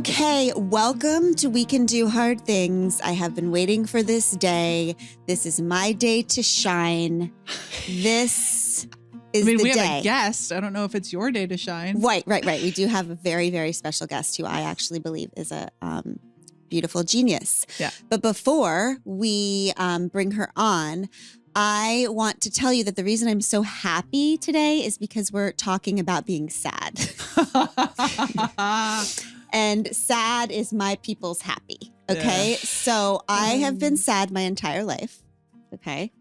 Okay, welcome to We Can Do Hard Things. I have been waiting for this day. This is my day to shine. This is the day. We have a guest. I don't know if it's your day to shine. Right. We do have a very, very special guest who I actually believe is a beautiful genius. Yeah. But before we bring her on, I want to tell you that the reason I'm so happy today is because we're talking about being sad. And sad is my people's happy. Okay. Yeah. So I have been sad my entire life. Okay.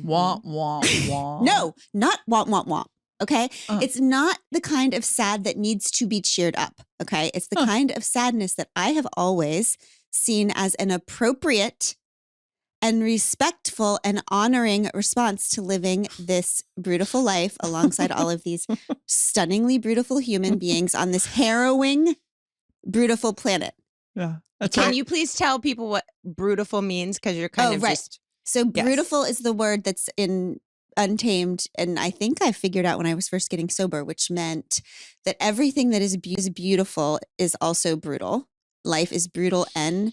Wah, wah, wah. No, not wah, wah, wah. Okay. It's not the kind of sad that needs to be cheered up. Okay. It's the kind of sadness that I have always seen as an appropriate and respectful and honoring response to living this beautiful life alongside all of these stunningly beautiful human beings on this harrowing, beautiful planet. Yeah. Can you please tell people what brutiful means? Because you're kind of right. just... So beautiful is the word that's in Untamed. And I think I figured out when I was first getting sober, which meant that everything that is beautiful is also brutal. Life is brutal and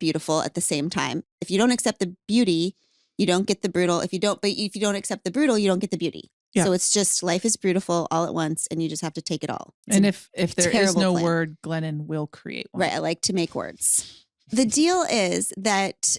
beautiful at the same time. If you don't accept the beauty, you don't get the brutal. If you don't accept the brutal, you don't get the beauty. Yeah. So it's just life is beautiful all at once, and you just have to take it all. And if there is no word, Glennon will create one. Right. I like to make words. The deal is that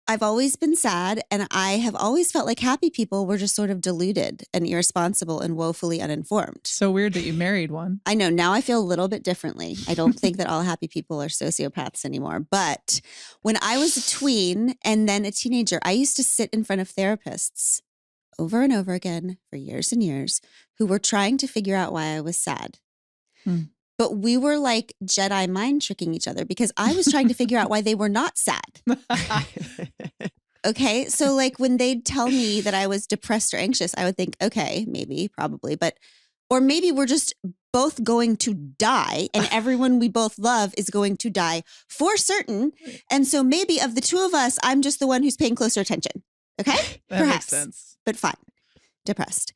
I've always been sad, and I have always felt like happy people were just sort of deluded and irresponsible and woefully uninformed. So weird that you married one. I know. Now I feel a little bit differently. I don't think that all happy people are sociopaths anymore. But when I was a tween and then a teenager, I used to sit in front of therapists over and over again for years and years who were trying to figure out why I was sad. But we were like Jedi mind tricking each other because I was trying to figure out why they were not sad. Okay. So like when they'd tell me that I was depressed or anxious, I would think, okay, maybe, probably, or maybe we're just both going to die and everyone we both love is going to die for certain. And so maybe of the two of us, I'm just the one who's paying closer attention. Okay. That makes sense. But fine. Depressed.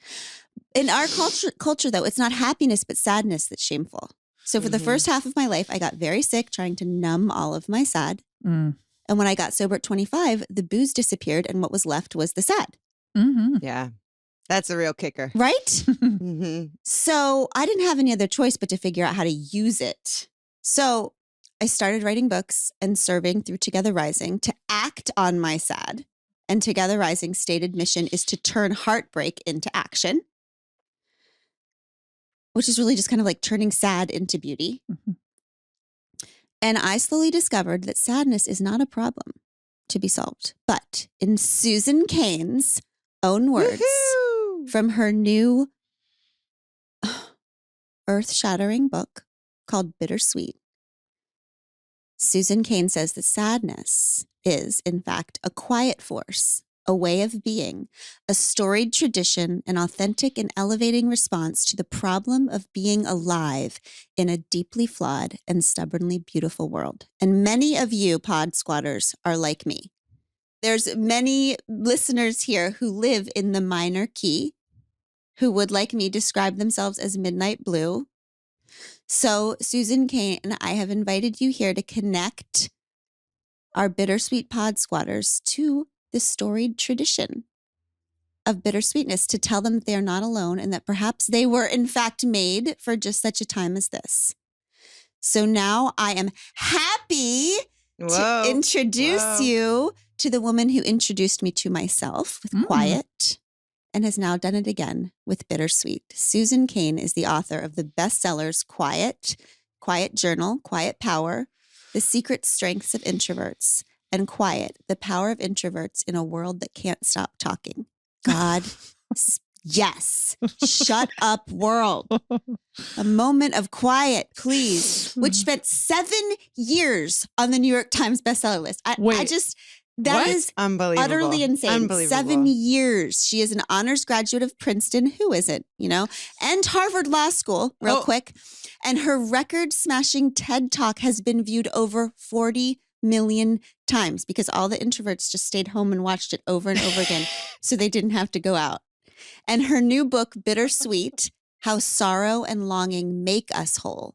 In our culture, though, it's not happiness, but sadness that's shameful. So for the first half of my life, I got very sick trying to numb all of my sad. And when I got sober at 25, the booze disappeared and what was left was the sad. Yeah. That's a real kicker. Right? So I didn't have any other choice but to figure out how to use it. So I started writing books and serving through Together Rising to act on my sad. And Together Rising's stated mission is to turn heartbreak into action, which is really just kind of like turning sad into beauty. And I slowly discovered that sadness is not a problem to be solved. But in Susan Cain's own words from her new earth-shattering book called Bittersweet, Susan Cain says that sadness is, in fact, a quiet force, a way of being, a storied tradition, an authentic and elevating response to the problem of being alive in a deeply flawed and stubbornly beautiful world. And many of you pod squatters are like me. There's many listeners here who live in the minor key, who would, like me, describe themselves as midnight blue. So Susan Cain and I have invited you here to connect our bittersweet pod squatters to the storied tradition of bittersweetness, to tell them that they are not alone and that perhaps they were in fact made for just such a time as this. So now I am happy to introduce you to the woman who introduced me to myself with Quiet and has now done it again with Bittersweet. Susan Cain is the author of the bestsellers Quiet, Quiet Journal, Quiet Power, The Secret Strengths of Introverts, and Quiet, The Power of Introverts in a World That Can't Stop Talking. God, yes. Shut up, world. A moment of quiet, please, which spent 7 years on the New York Times bestseller list. That is utterly insane. 7 years. She is an honors graduate of Princeton. Who isn't, and Harvard Law School, real quick. And her record-smashing TED Talk has been viewed over 40 million times because all the introverts just stayed home and watched it over and over again so they didn't have to go out. And her new book, Bittersweet, How Sorrow and Longing Make Us Whole,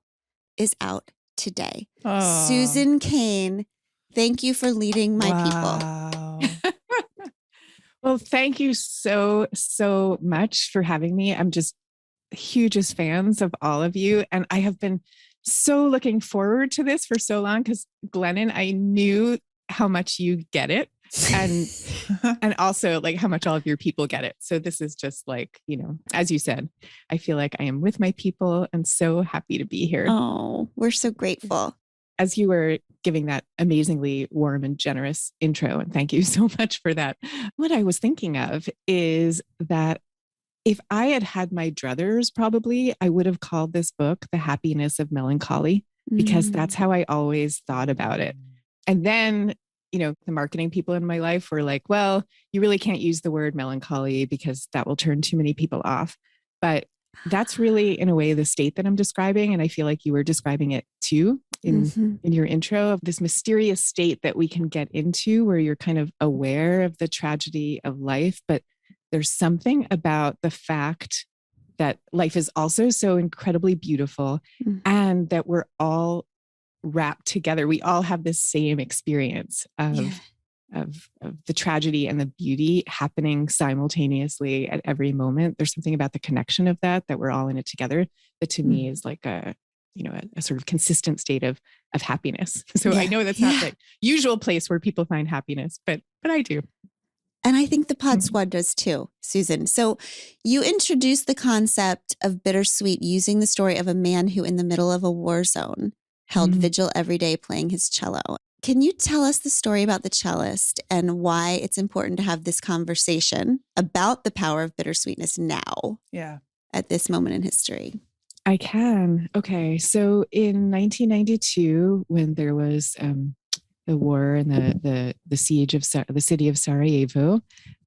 is out today. Oh. Susan Cain, thank you for leading my people. Well, thank you so much for having me. I'm just hugest fans of all of you. And I have been so looking forward to this for so long because Glennon, I knew how much you get it. And and also like how much all of your people get it. So this is just like, you know, as you said, I feel like I am with my people and so happy to be here. Oh, we're so grateful. As you were giving that amazingly warm and generous intro, and thank you so much for that. What I was thinking of is that if I had had my druthers, probably I would have called this book The Happiness of Melancholy, because that's how I always thought about it. And then, you know, the marketing people in my life were like, well, you really can't use the word melancholy because that will turn too many people off. But that's really, in a way, the state that I'm describing. And I feel like you were describing it too in your intro, of this mysterious state that we can get into where you're kind of aware of the tragedy of life, but there's something about the fact that life is also so incredibly beautiful and that we're all wrapped together. We all have this same experience of the tragedy and the beauty happening simultaneously at every moment. There's something about the connection of that we're all in it together that to me is like a sort of consistent state of happiness. So I know that's not the usual place where people find happiness, but I do. And I think the Pod Squad does too, Susan. So you introduced the concept of Bittersweet using the story of a man who in the middle of a war zone held vigil every day playing his cello. Can you tell us the story about the cellist and why it's important to have this conversation about the power of bittersweetness now? Yeah. At this moment in history? I can. Okay. So in 1992, when there was the war and the siege of the city of Sarajevo,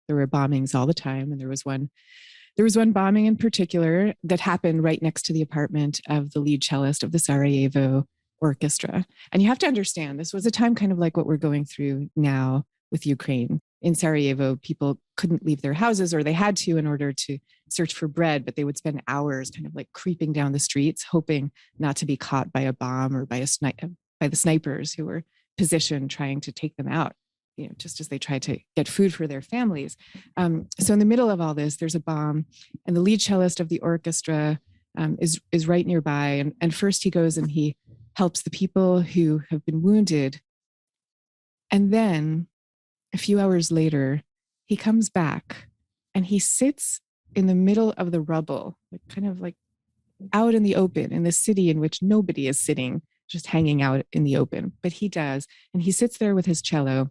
there were bombings all the time, and there was one bombing in particular that happened right next to the apartment of the lead cellist of the Sarajevo orchestra. And you have to understand, this was a time kind of like what we're going through now with Ukraine. In Sarajevo, people couldn't leave their houses, or they had to in order to search for bread, but they would spend hours kind of like creeping down the streets, hoping not to be caught by a bomb or by the snipers who were positioned trying to take them out, you know, just as they tried to get food for their families. So in the middle of all this, there's a bomb, and the lead cellist of the orchestra is right nearby. And first he goes and he helps the people who have been wounded. And then a few hours later, he comes back and he sits in the middle of the rubble, like kind of like out in the open in the city in which nobody is sitting, just hanging out in the open. But he does. And he sits there with his cello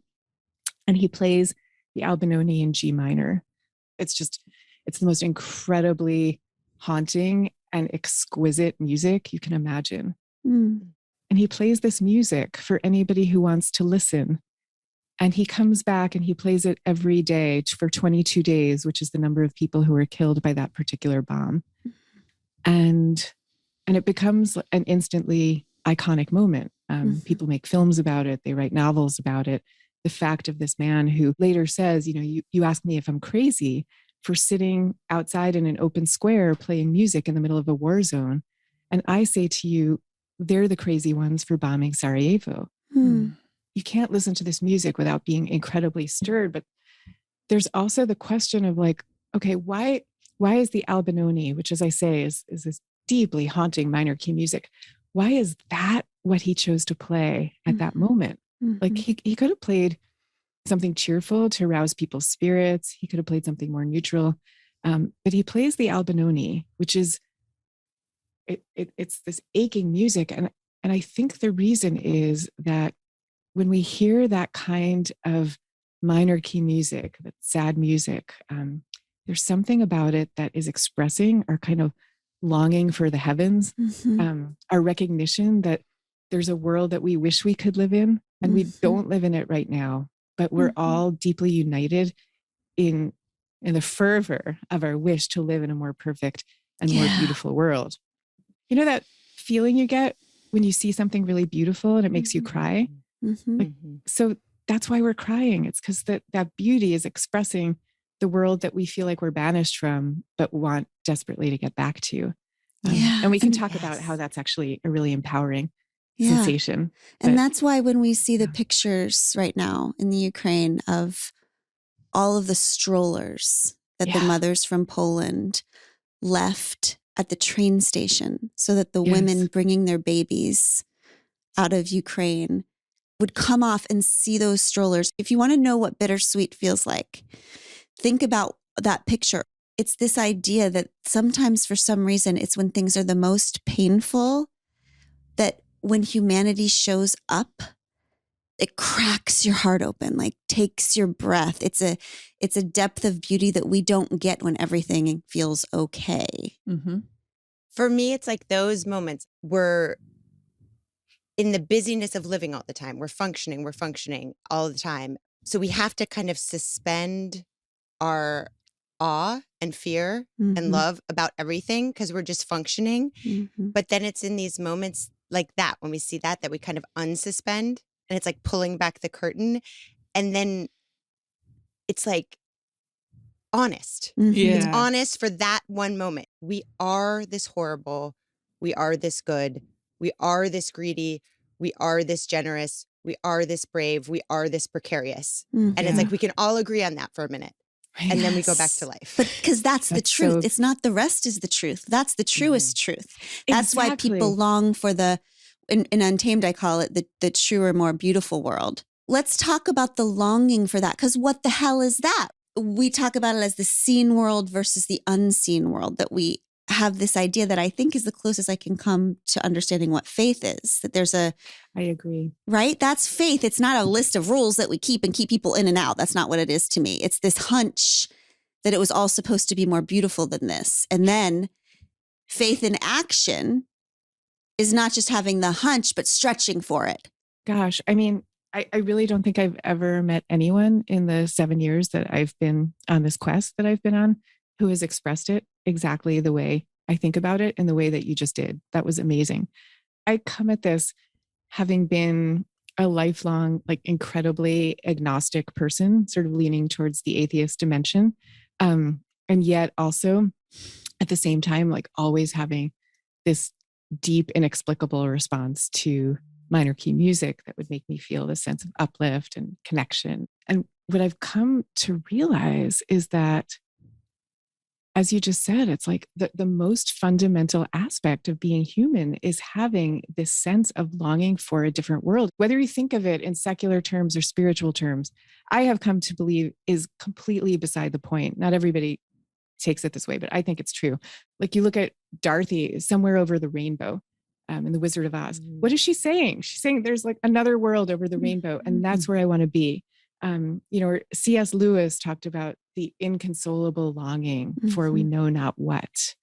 and he plays the Albinoni in G minor. It's the most incredibly haunting and exquisite music you can imagine. And he plays this music for anybody who wants to listen. And he comes back and he plays it every day for 22 days, which is the number of people who were killed by that particular bomb. And it becomes an instantly iconic moment. People make films about it. They write novels about it. The fact of this man who later says, you know, you ask me if I'm crazy for sitting outside in an open square playing music in the middle of a war zone. And I say to you, they're the crazy ones for bombing Sarajevo. You can't listen to this music without being incredibly stirred. But there's also the question of like, okay, why is the Albinoni, which as I say is this deeply haunting minor key music, why is that what he chose to play at that moment? Like he could have played something cheerful to rouse people's spirits. He could have played something more neutral. But he plays the Albinoni, which is, it's this aching music. And I think the reason is that when we hear that kind of minor key music, that sad music, there's something about it that is expressing our kind of longing for the heavens, our recognition that there's a world that we wish we could live in, and we don't live in it right now, but we're all deeply united in the fervor of our wish to live in a more perfect and more beautiful world. You know that feeling you get when you see something really beautiful and it makes you cry? So that's why we're crying. It's because that beauty is expressing the world that we feel like we're banished from, but want desperately to get back to. And we can talk about how that's actually a really empowering sensation. And that's why when we see the pictures right now in the Ukraine of all of the strollers that the mothers from Poland left at the train station so that the women bringing their babies out of Ukraine would come off and see those strollers. If you want to know what bittersweet feels like, think about that picture. It's this idea that sometimes for some reason, it's when things are the most painful that when humanity shows up, it cracks your heart open, like takes your breath. It's a depth of beauty that we don't get when everything feels okay. Mm-hmm. For me, it's like those moments we're in the busyness of living all the time. We're functioning all the time. So we have to kind of suspend our awe and fear and love about everything because we're just functioning. But then it's in these moments like that, when we see that we kind of unsuspend, and it's like pulling back the curtain. And then it's like honest. It's honest for that one moment. We are this horrible. We are this good. We are this greedy. We are this generous. We are this brave. We are this precarious. And it's like we can all agree on that for a minute. And then we go back to life. But because that's the truth. It's not the rest is the truth. That's the truest truth. That's why people long for in Untamed, I call it the truer, more beautiful world. Let's talk about the longing for that. Because what the hell is that? We talk about it as the seen world versus the unseen world, that we have this idea that I think is the closest I can come to understanding what faith is, that there's I agree. Right? That's faith. It's not a list of rules that we keep and keep people in and out. That's not what it is to me. It's this hunch that it was all supposed to be more beautiful than this. And then faith in action is not just having the hunch, but stretching for it. Gosh, I mean, I really don't think I've ever met anyone in the 7 years that I've been on this quest that I've been on who has expressed it exactly the way I think about it and the way that you just did. That was amazing. I come at this having been a lifelong, like incredibly agnostic person, sort of leaning towards the atheist dimension. And yet also at the same time, like always having this deep, inexplicable response to minor key music that would make me feel this sense of uplift and connection. And what I've come to realize is that, as you just said, it's like the most fundamental aspect of being human is having this sense of longing for a different world. Whether you think of it in secular terms or spiritual terms, I have come to believe is completely beside the point. Not everybody takes it this way, but I think it's true. Like you look at Dorothy, somewhere over the rainbow in The Wizard of Oz. What is she saying? She's saying there's like another world over the rainbow, and that's where I want to be. C.S. Lewis talked about the inconsolable longing for we know not what.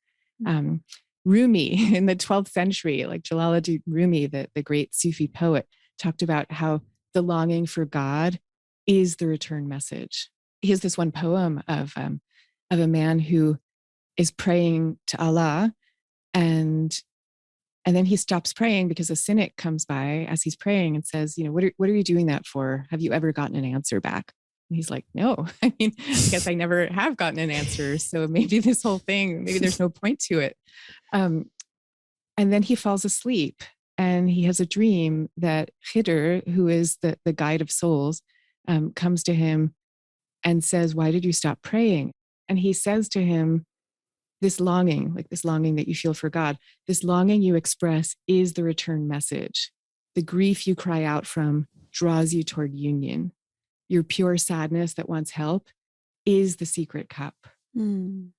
Rumi in the 12th century, like Jalaluddin Rumi, the great Sufi poet, talked about how the longing for God is the return message. He has this one poem of a man who is praying to Allah, and then he stops praying because a cynic comes by as he's praying and says, what are you doing that for? Have you ever gotten an answer back? And he's like, no, I guess I never have gotten an answer. So maybe this whole thing, maybe there's no point to it. And then he falls asleep and he has a dream that Khidr, who is the guide of souls, comes to him and says, why did you stop praying? And he says to him, this longing that you feel for God, this longing you express is the return message. The grief you cry out from draws you toward union. Your pure sadness that wants help is the secret cup. And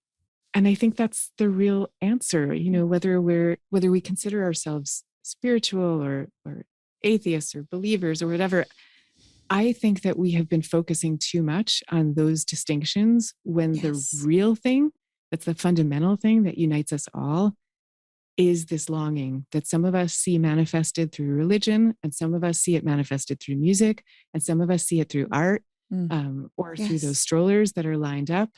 I think that's the real answer, whether we consider ourselves spiritual or atheists or believers or whatever. I think that we have been focusing too much on those distinctions when the real thing, that's the fundamental thing that unites us all, is this longing that some of us see manifested through religion, and some of us see it manifested through music, and some of us see it through art, or through those strollers that are lined up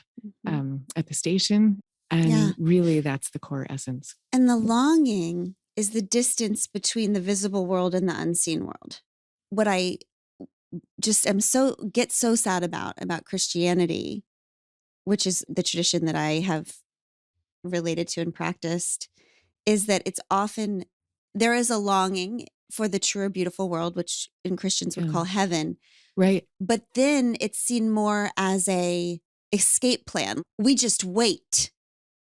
at the station. And really, that's the core essence. And the longing is the distance between the visible world and the unseen world. What I just get so sad about Christianity, which is the tradition that I have related to and practiced, is that it's often, there is a longing for the truer, beautiful world, which in Christians would Yeah. call heaven. Right. But then it's seen more as a escape plan. We just wait.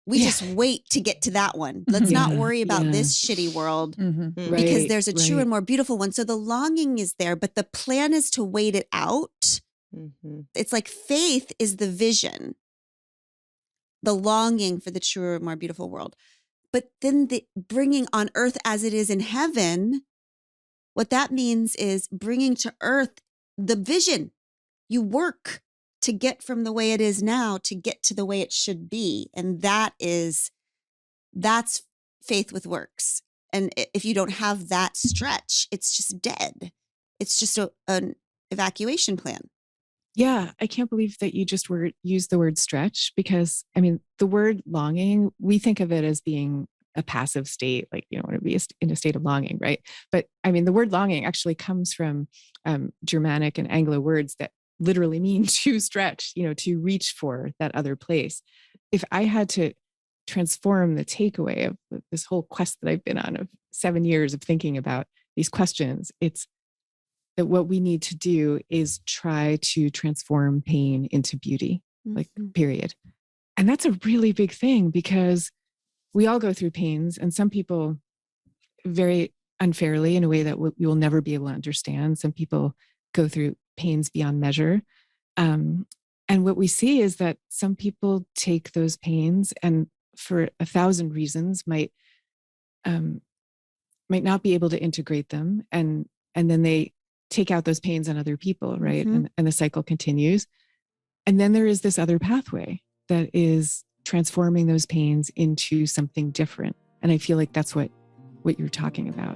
We Yeah. just wait to get to that one. Let's not Yeah, worry about yeah. this shitty world Mhm. because Right, there's a true right. and more beautiful one. So the longing is there, but the plan is to wait it out. It's like faith is the vision, the longing for the truer, more beautiful world. But then the bringing on earth as it is in heaven, what that means is bringing to earth the vision. You work to get from the way it is now to get to the way it should be. And that's faith with works. And if you don't have that stretch, it's just dead. It's just an evacuation plan. Yeah, I can't believe that you just used the word stretch, because I mean, the word longing, we think of it as being a passive state, like you don't want to be in a state of longing, right? But I mean, the word longing actually comes from Germanic and Anglo words that literally mean to stretch, to reach for that other place. If I had to transform the takeaway of this whole quest that I've been on of 7 years of thinking about these questions, it's that what we need to do is try to transform pain into beauty, like period. And that's a really big thing, because we all go through pains, and some people very unfairly in a way that we will never be able to understand. Some people go through pains beyond measure. And what we see is that some people take those pains and for 1,000 reasons might not be able to integrate them. And then they take out those pains on other people, right? And the cycle continues. And then there is this other pathway that is transforming those pains into something different. And I feel like that's what you're talking about.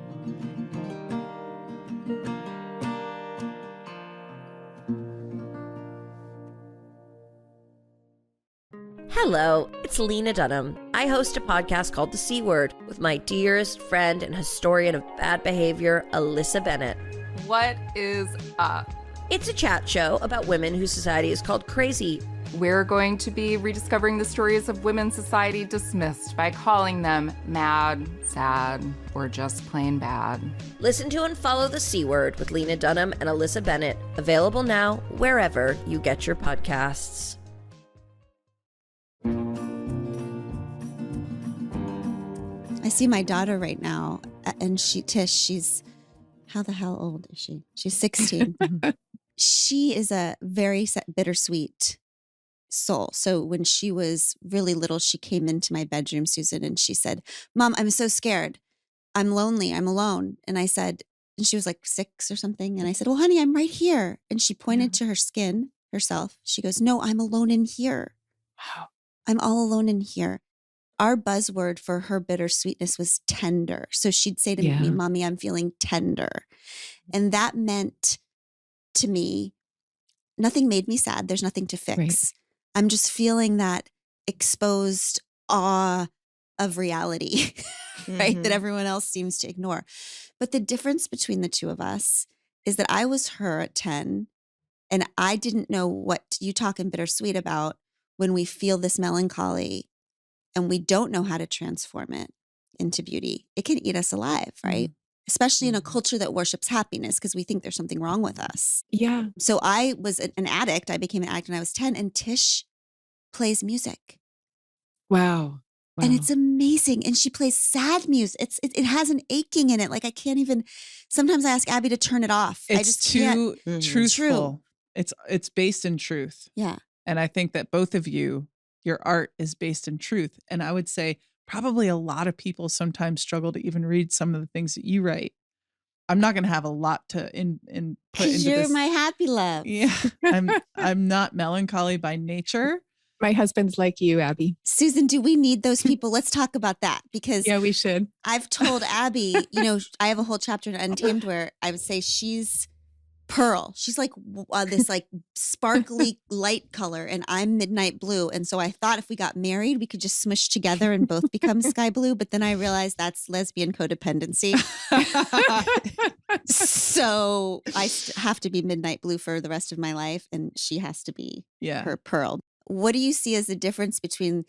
Hello, it's Lena Dunham. I host a podcast called The C Word with my dearest friend and historian of bad behavior, Alyssa Bennett. What is up? It's a chat show about women whose society is called crazy. We're going to be rediscovering the stories of women's society dismissed by calling them mad, sad, or just plain bad. Listen to and follow The C Word with Lena Dunham and Alyssa Bennett. Available now wherever you get your podcasts. I see my daughter right now, and she's, how the hell old is she? She's 16. She is a very bittersweet soul. So when she was really little, she came into my bedroom, Susan, and she said, "Mom, I'm so scared. I'm lonely. I'm alone." And I said, and she was like 6 or something. And I said, "Well, honey, I'm right here." And she pointed to her skin herself. She goes, "No, I'm alone in here. Wow. I'm all alone in here." Our buzzword for her bittersweetness was tender. So she'd say to me, "Mommy, I'm feeling tender." And that meant to me, nothing made me sad. There's nothing to fix. Right. I'm just feeling that exposed awe of reality, right? That everyone else seems to ignore. But the difference between the two of us is that I was her at 10, and I didn't know what you talk in Bittersweet about when we feel this melancholy and we don't know how to transform it into beauty. It can eat us alive, right? Especially in a culture that worships happiness because we think there's something wrong with us. Yeah. So I was an addict. I became an addict when I was 10, and Tish plays music. Wow. And it's amazing. And she plays sad music. It has an aching in it. Like I can't even, sometimes I ask Abby to turn it off. It's I just too can't. truthful. It's based in truth. Yeah. And I think that both of you, your art is based in truth. And I would say probably a lot of people sometimes struggle to even read some of the things that you write. I'm not going to have a lot to put into this. You're my happy love. Yeah. I'm not melancholy by nature. My husband's like you, Abby. Susan, do we need those people? Let's talk about that, because yeah, we should. I've told Abby, I have a whole chapter in Untamed where I would say she's pearl. She's like this like sparkly light color, and I'm midnight blue. And so I thought if we got married, we could just smush together and both become sky blue. But then I realized that's lesbian codependency. So I have to be midnight blue for the rest of my life, and she has to be her pearl. What do you see as the difference between,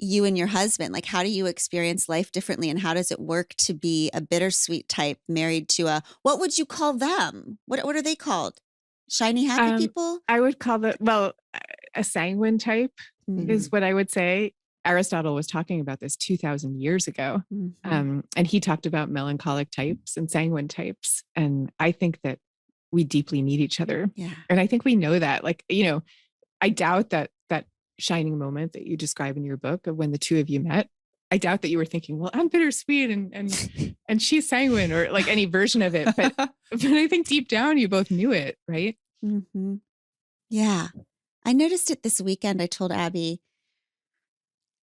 you and your husband? Like, how do you experience life differently? And how does it work to be a bittersweet type married to a, what would you call them? What are they called? Shiny, happy people? I would call a sanguine type Mhm. is what I would say. Aristotle was talking about this 2000 years ago. Mhm. And he talked about melancholic types and sanguine types. And I think that we deeply need each other. Yeah. And I think we know that. Like, I doubt that shining moment that you describe in your book of when the two of you met. I doubt that you were thinking, well, I'm bittersweet and she's sanguine, or like any version of it. But I think deep down you both knew it, right? Mm-hmm. Yeah. I noticed it this weekend. I told Abby,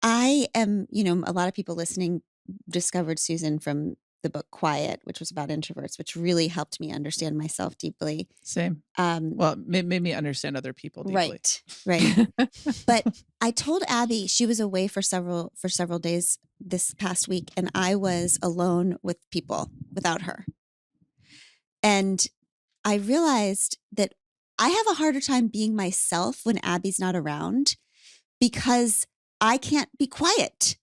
I am, a lot of people listening discovered Susan from the book Quiet, which was about introverts, which really helped me understand myself deeply. Same. Well, it made me understand other people deeply. Right. But I told Abby she was away for several days this past week, and I was alone with people without her. And I realized that I have a harder time being myself when Abby's not around because I can't be quiet.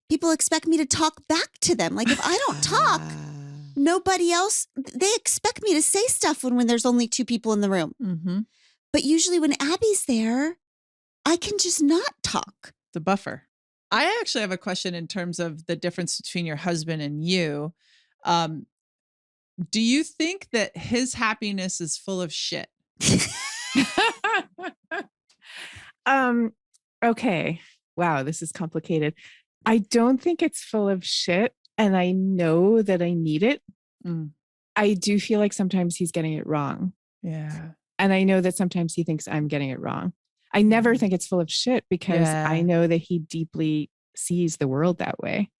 People expect me to talk back to them. Like, if I don't talk, nobody else, they expect me to say stuff when there's only two people in the room. Mm-hmm. But usually when Abby's there, I can just not talk. The buffer. I actually have a question in terms of the difference between your husband and you. Do you think that his happiness is full of shit? Okay. Wow, this is complicated. I don't think it's full of shit, and I know that I need it. I do feel like sometimes he's getting it wrong. Yeah. And I know that sometimes he thinks I'm getting it wrong. I never think it's full of shit because I know that he deeply sees the world that way.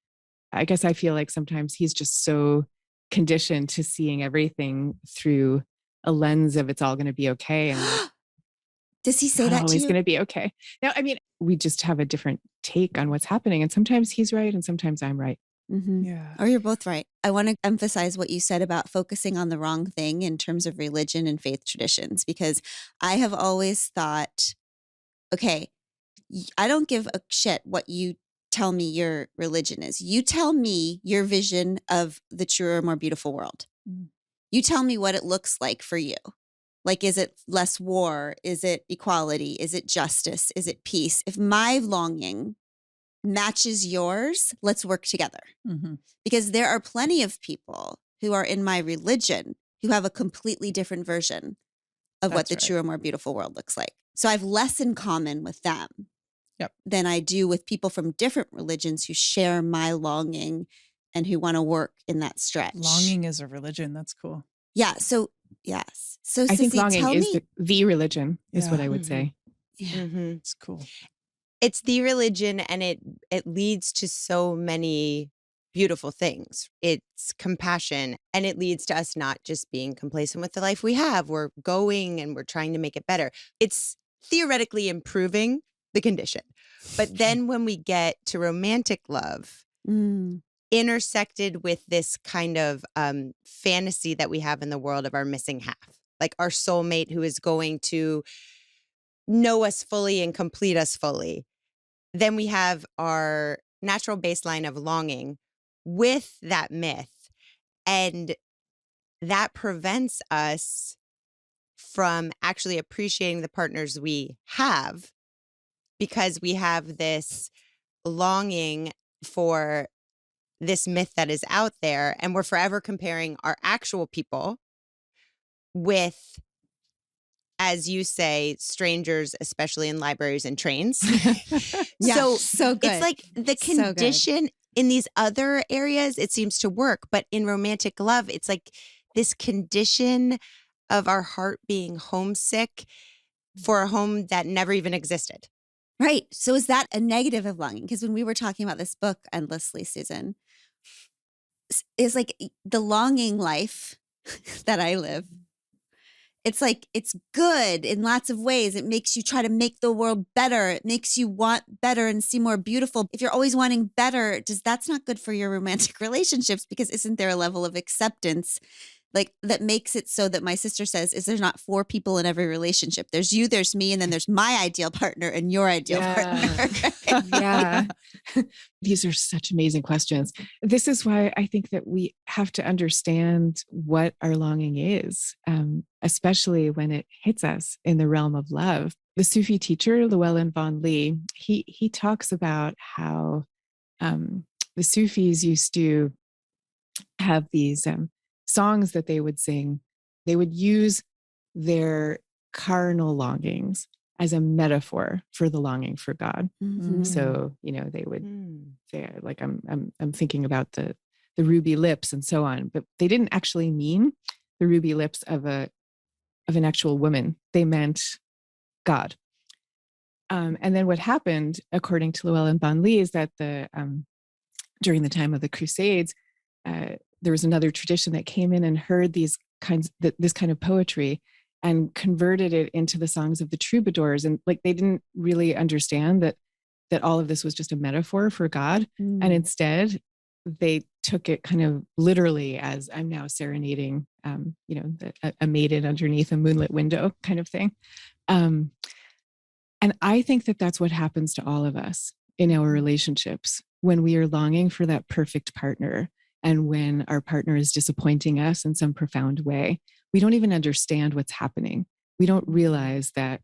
I guess I feel like sometimes he's just so conditioned to seeing everything through a lens of it's all going to be okay. And does he say that to always you? going to be okay. Now, I mean, we just have a different take on what's happening. And sometimes he's right and sometimes I'm right. Mm-hmm. Yeah. Or you're both right. I want to emphasize what you said about focusing on the wrong thing in terms of religion and faith traditions, because I have always thought, okay, I don't give a shit what you tell me your religion is. You tell me your vision of the truer, more beautiful world. You tell me what it looks like for you. Like, is it less war? Is it equality? Is it justice? Is it peace? If my longing matches yours, let's work together. Mm-hmm. Because there are plenty of people who are in my religion who have a completely different version of what the truer, more beautiful world looks like. So I have less in common with them than I do with people from different religions who share my longing and who want to work in that stretch. Longing is a religion. That's cool. Yeah. So, yes. So I think Sissy, longing tell is me. the religion is what I would say. Yeah. Mm-hmm. It's cool. It's the religion, and it leads to so many beautiful things. It's compassion, and it leads to us not just being complacent with the life we have. We're going and we're trying to make it better. It's theoretically improving the condition. But then when we get to romantic love, intersected with this kind of fantasy that we have in the world of our missing half, like our soulmate who is going to know us fully and complete us fully, then we have our natural baseline of longing with that myth. And that prevents us from actually appreciating the partners we have, because we have this longing for this myth that is out there. And we're forever comparing our actual people with, as you say, strangers, especially in libraries and trains. Yeah, so good. It's like the condition in these other areas, it seems to work. But in romantic love, it's like this condition of our heart being homesick for a home that never even existed. Right. So is that a negative of longing? Because when we were talking about this book endlessly, Susan, is like the longing life that I live. It's like, it's good in lots of ways. It makes you try to make the world better. It makes you want better and see more beautiful. If you're always wanting better, that's not good for your romantic relationships, because isn't there a level of acceptance like that makes it so that my sister says is there's not 4 people in every relationship. There's you, there's me, and then there's my ideal partner and your ideal partner. Yeah. These are such amazing questions. This is why I think that we have to understand what our longing is, especially when it hits us in the realm of love. The Sufi teacher, Llewellyn Vaughan-Lee, he talks about how the Sufis used to have these songs that they would sing. They would use their carnal longings as a metaphor for the longing for God. Mhm. So, they would say, like, I'm thinking about the ruby lips and so on, but they didn't actually mean the ruby lips of an actual woman. They meant God. And then what happened, according to Llewellyn Vaughan-Lee, is that during the time of the Crusades, there was another tradition that came in and heard this kind of poetry and converted it into the songs of the troubadours. And like, they didn't really understand that all of this was just a metaphor for God. And instead they took it kind of literally as, I'm now serenading, a maiden underneath a moonlit window kind of thing. And I think that that's what happens to all of us in our relationships when we are longing for that perfect partner. And when our partner is disappointing us in some profound way, we don't even understand what's happening. We don't realize that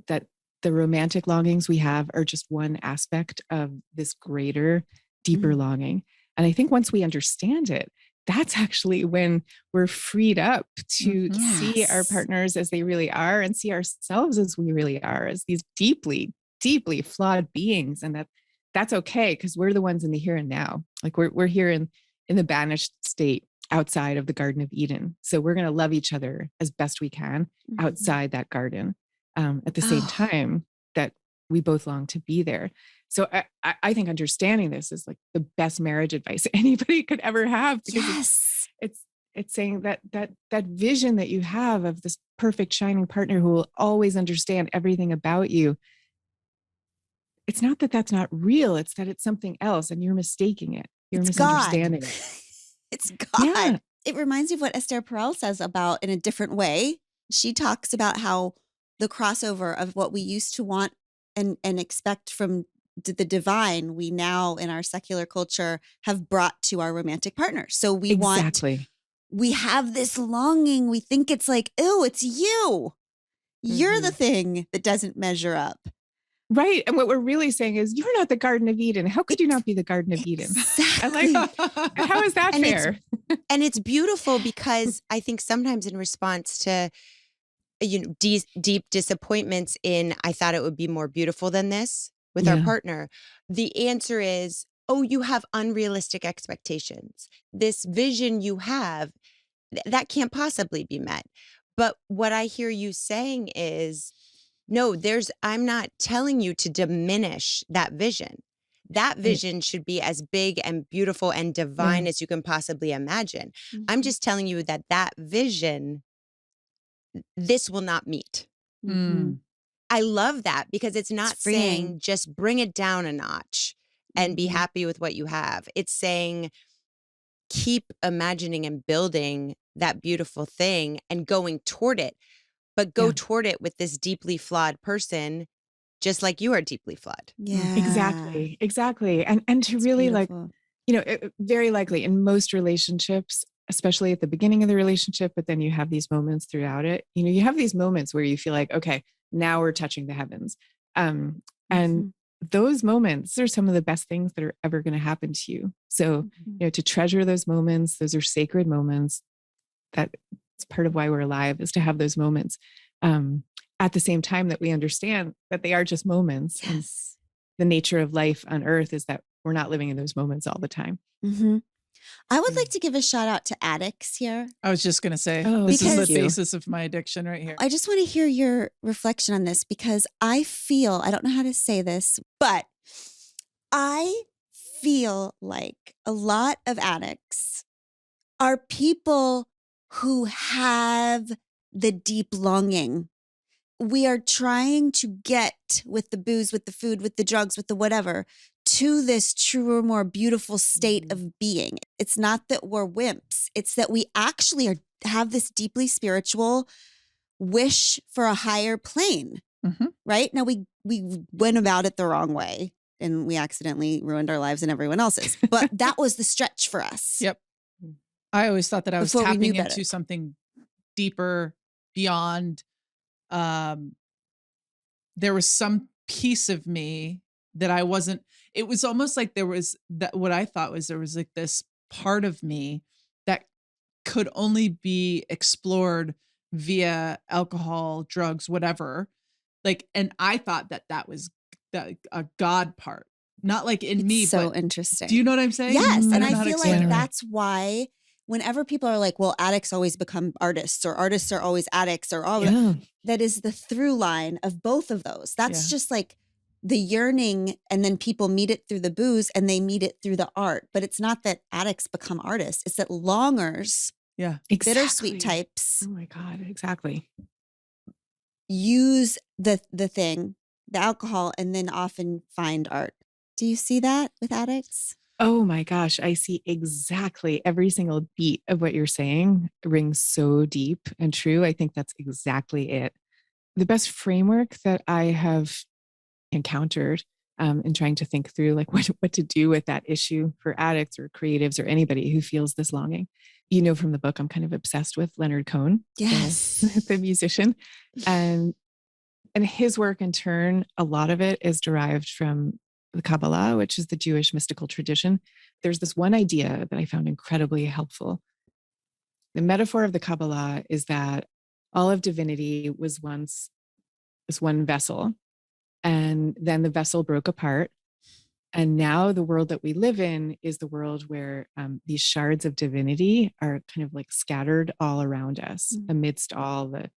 that the romantic longings we have are just one aspect of this greater, deeper longing. And I think once we understand it, that's actually when we're freed up to see our partners as they really are and see ourselves as we really are, as these deeply, deeply flawed beings. And that's okay, because we're the ones in the here and now. Like we're here in the banished state outside of the Garden of Eden. So we're going to love each other as best we can outside that garden, at the same time that we both long to be there. So I think understanding this is like the best marriage advice anybody could ever have, because it's saying that vision that you have of this perfect shining partner who will always understand everything about you. It's not that that's not real. It's that it's something else and you're mistaking it. You're misunderstanding it. It's God. Yeah. It reminds me of what Esther Perel says about in a different way. She talks about how the crossover of what we used to want and expect from the divine, we now in our secular culture have brought to our romantic partner. So we we have this longing. We think it's like, oh, it's you. You're the thing that doesn't measure up. Right. And what we're really saying is, you're not the Garden of Eden. How could you not be the Garden of Eden? Exactly. How is that fair? And it's beautiful because I think sometimes in response to, deep disappointments in, I thought it would be more beautiful than this with our partner, the answer is, oh, you have unrealistic expectations. This vision you have, that can't possibly be met. But what I hear you saying is, no, I'm not telling you to diminish that vision. That vision should be as big and beautiful and divine as you can possibly imagine. I'm just telling you that vision, this will not meet. I love that, because it's not saying just bring it down a notch and be happy with what you have. It's saying keep imagining and building that beautiful thing and going toward it. But go toward it with this deeply flawed person, just like you are deeply flawed. Yeah, exactly. And to really beautiful. Very likely in most relationships, especially at the beginning of the relationship, but then you have these moments throughout it. You have these moments where you feel like, okay, now we're touching the heavens. And those moments are some of the best things that are ever going to happen to you. So, to treasure those moments, those are sacred moments. That it's part of why we're alive, is to have those moments, at the same time that we understand that they are just moments. And the nature of life on earth is that we're not living in those moments all the time. I would like to give a shout out to addicts here. I was just going to say, this is the basis of my addiction right here. I just want to hear your reflection on this, because I don't know how to say this, but I feel like a lot of addicts are people who have the deep longing. We are trying to get with the booze, with the food, with the drugs, with the whatever, to this truer, more beautiful state of being. It's not that we're wimps. It's that we actually have this deeply spiritual wish for a higher plane, right? Now we went about it the wrong way and we accidentally ruined our lives and everyone else's. But that was the stretch for us. Yep. I always thought that I was Before we tapping knew into better. something deeper beyond. There was some piece of me that I wasn't, it was almost like there was that, what I thought was there was like this part of me that could only be explored via alcohol, drugs, whatever. Like, and I thought that was a God part, not like in me, so but interesting. do you know what I'm saying? Yes. I And don't know I how to feel explain like it. that's why whenever people are like, well, addicts always become artists or artists are always addicts or all that is the through line of both of those. That's just like the yearning, and then people meet it through the booze and they meet it through the art. But it's not that addicts become artists. It's that longers, bittersweet types. Oh my God, exactly. Use the thing, the alcohol, and then often find art. Do you see that with addicts? Oh my gosh, I see exactly every single beat of what you're saying rings so deep and true. I think that's exactly it. The best framework that I have encountered in trying to think through like what to do with that issue for addicts or creatives or anybody who feels this longing. You know, from the book, I'm kind of obsessed with Leonard Cohen, the musician, and his work in turn, a lot of it is derived from the Kabbalah, which is the Jewish mystical tradition. There's this one idea that I found incredibly helpful. The metaphor of the Kabbalah is that all of divinity was once this one vessel, and then the vessel broke apart. And now the world that we live in is the world where these shards of divinity are kind of like scattered all around us amidst all the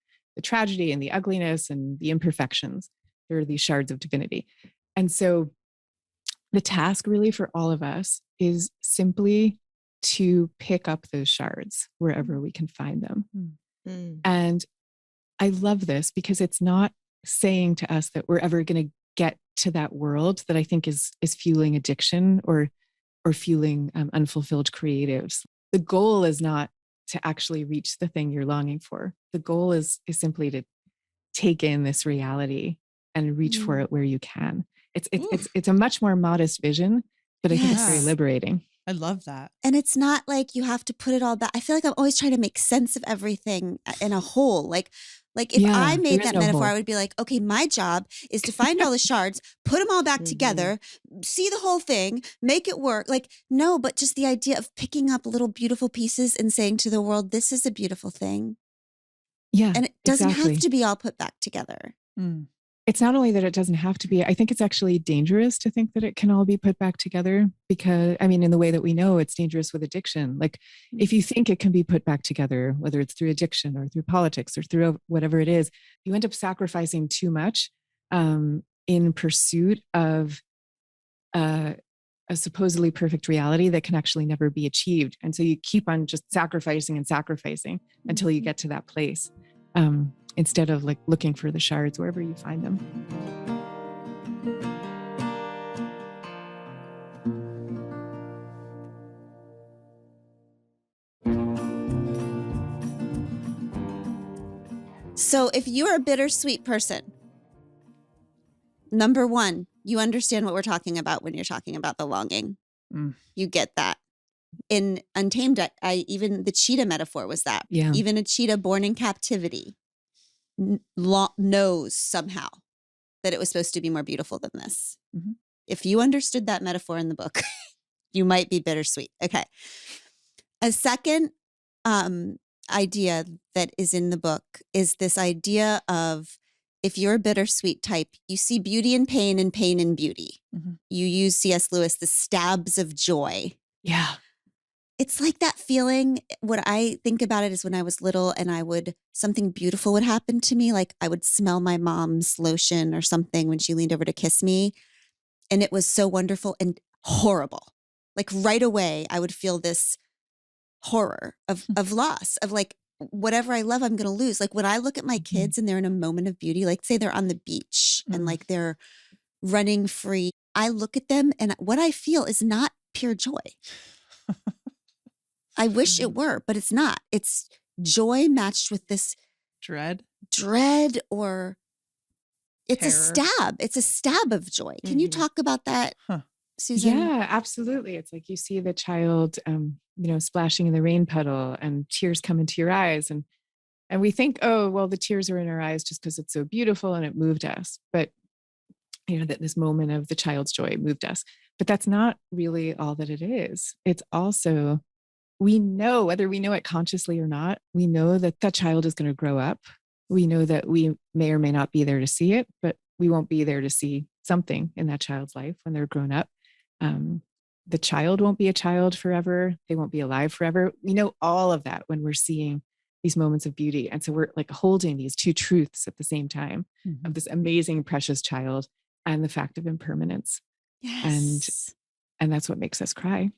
tragedy and the ugliness and the imperfections. There are these shards of divinity. And so the task really for all of us is simply to pick up those shards wherever we can find them. And I love this because it's not saying to us that we're ever going to get to that world that I think is fueling addiction or fueling unfulfilled creatives. The goal is not to actually reach the thing you're longing for. The goal is simply to take in this reality and reach for it where you can. It's a much more modest vision, but I think it's very liberating. I love that. And it's not like you have to put it all back. I feel like I'm always trying to make sense of everything in a whole. Like if I made that metaphor, I would be like, okay, my job is to find all the shards, put them all back together, see the whole thing, make it work. Like, no, but just the idea of picking up little beautiful pieces and saying to the world, this is a beautiful thing. Yeah. And it doesn't have to be all put back together. It's not only that it doesn't have to be, I think it's actually dangerous to think that it can all be put back together because, I mean, in the way that we know it's dangerous with addiction. Like if you think it can be put back together, whether it's through addiction or through politics or through whatever it is, you end up sacrificing too much in pursuit of a supposedly perfect reality that can actually never be achieved. And so you keep on just sacrificing and sacrificing until you get to that place. Instead of like looking for the shards wherever you find them. So if you're a bittersweet person, number one, you understand what we're talking about when you're talking about the longing. You get that. In Untamed, even the cheetah metaphor was that. Yeah. Even a cheetah born in captivity knows somehow that it was supposed to be more beautiful than this. If you understood that metaphor in the book, you might be bittersweet. Okay. A second idea that is in the book is this idea of if you're a bittersweet type, you see beauty in pain and pain in beauty. You use C.S. Lewis, the stabs of joy. Yeah. It's like that feeling. What I think about it is when I was little and something beautiful would happen to me. Like I would smell my mom's lotion or something when she leaned over to kiss me. And it was so wonderful and horrible. Like right away, I would feel this horror of loss, of like, whatever I love, I'm going to lose. Like when I look at my kids and they're in a moment of beauty, like say they're on the beach and like they're running free. I look at them and what I feel is not pure joy. I wish it were, but it's not. It's joy matched with this Dread. or it's Terror. a stab. It's a stab of joy. Can you talk about that, Susan? Yeah, absolutely. It's like you see the child, splashing in the rain puddle and tears come into your eyes. And we think, oh, well, the tears are in our eyes just because it's so beautiful and it moved us. But, that this moment of the child's joy moved us. But that's not really all that it is. It's also, we know, whether we know it consciously or not, we know that that child is going to grow up. We know that we may or may not be there to see it, but we won't be there to see something in that child's life when they're grown up. The child won't be a child forever. They won't be alive forever. We know all of that when we're seeing these moments of beauty. And so we're like holding these two truths at the same time of this amazing, precious child and the fact of impermanence. Yes. And that's what makes us cry.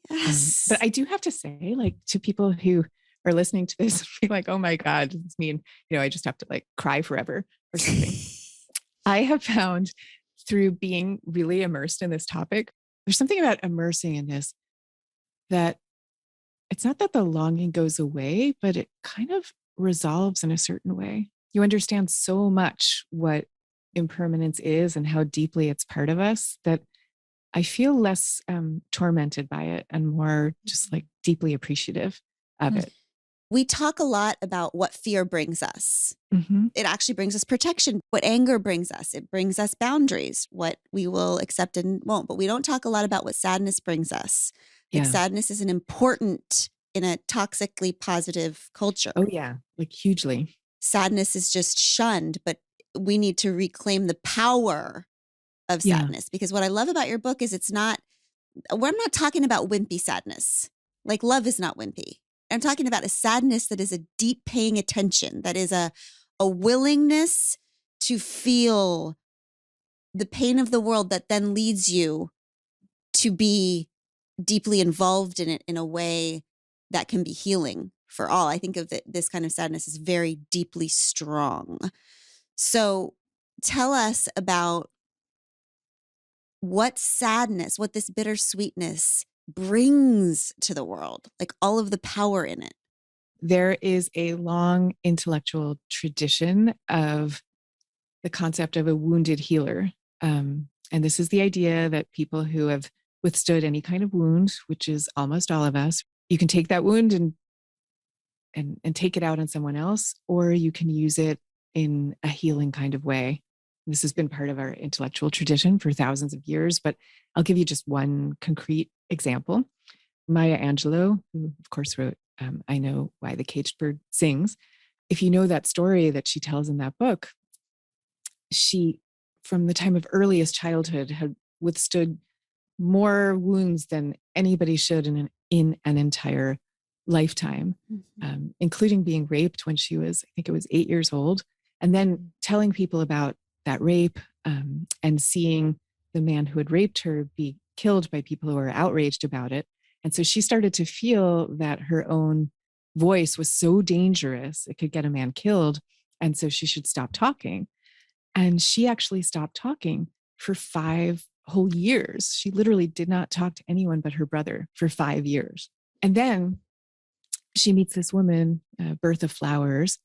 Yes. But I do have to say, like, to people who are listening to this, be like, oh my God, does this mean, I just have to like cry forever or something? I have found through being really immersed in this topic, there's something about immersing in this that it's not that the longing goes away, but it kind of resolves in a certain way. You understand so much what impermanence is and how deeply it's part of us that I feel less tormented by it and more just like deeply appreciative of it. We talk a lot about what fear brings us. Mm-hmm. It actually brings us protection. What anger brings us, it brings us boundaries, what we will accept and won't. But we don't talk a lot about what sadness brings us. Like sadness is an important in a toxically positive culture. Oh yeah, like hugely. Sadness is just shunned, but we need to reclaim the power of sadness. Because what I love about your book is I'm not talking about wimpy sadness. Like love is not wimpy. I'm talking about a sadness that is a deep paying attention, that is a willingness to feel the pain of the world that then leads you to be deeply involved in it in a way that can be healing for all. I think of this kind of sadness as very deeply strong. So tell us about what sadness, what this bittersweetness brings to the world, like all of the power in it. There is a long intellectual tradition of the concept of a wounded healer. And this is the idea that people who have withstood any kind of wound, which is almost all of us, you can take that wound and take it out on someone else, or you can use it in a healing kind of way. This has been part of our intellectual tradition for thousands of years, but I'll give you just one concrete example. Maya Angelou, who of course wrote I Know Why the Caged Bird Sings. If you know that story that she tells in that book, she, from the time of earliest childhood, had withstood more wounds than anybody should in an entire lifetime, including being raped when she was, I think it was 8 years old, and then telling people about that rape and seeing the man who had raped her be killed by people who were outraged about it. And so she started to feel that her own voice was so dangerous, it could get a man killed. And so she should stop talking. And she actually stopped talking for 5 whole years. She literally did not talk to anyone but her brother for 5 years. And then she meets this woman, Bertha Flowers,